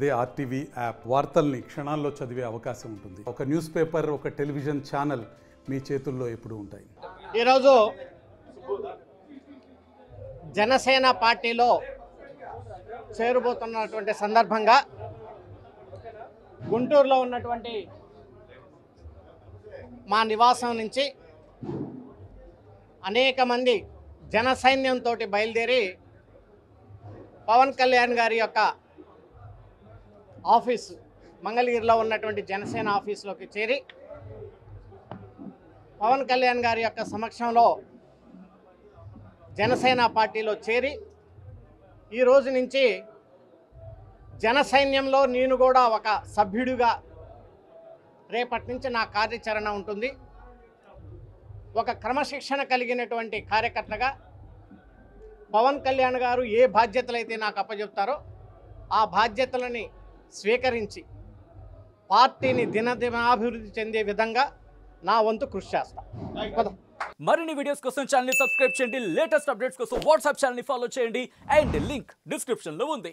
అదే RTV app వార్తల్ని క్షణాల్లో చదివే అవకాశం ఉంటుంది. ఒక న్యూస్ పేపర్, ఒక టెలివిజన్ ఛానల్ మీ చేతుల్లో ఎప్పుడూ ఉంటాయి. ఈరోజు జనసేన పార్టీలో చేరబోతున్నటువంటి సందర్భంగా గుంటూరులో ఉన్నటువంటి మా నివాసం నుంచి అనేక మంది జన సైన్యంతో బయలుదేరి పవన్ కళ్యాణ్ గారి యొక్క ఆఫీసు మంగళగిరిలో ఉన్నటువంటి జనసేన ఆఫీసులోకి చేరి పవన్ కళ్యాణ్ గారి యొక్క సమక్షంలో జనసేన పార్టీలో చేరి ఈ రోజు నుంచి జన సైన్యంలో నేను కూడా ఒక సభ్యుడిగా రేపటి నుంచి నా కార్యాచరణ ఉంటుంది. ఒక క్రమశిక్షణ కలిగినటువంటి కార్యకర్తగా పవన్ కళ్యాణ్ గారు ఏ బాధ్యతలు అయితే నాకు అప్పచెప్తారో ఆ బాధ్యతలని స్వీకరించి పార్టీని దినదినాభివృద్ధి చెందే విధంగా నా వంతు కృషి చేస్తాను. మరిన్ని వీడియోస్ కోసం ఛానల్ ని సబ్స్క్రైబ్ చేయండి. లేటెస్ట్ అప్డేట్స్ కోసం వాట్సాప్ ఛానల్ ని ఫాలో చేయండి. అండ్ లింక్ డిస్క్రిప్షన్ లో ఉంది.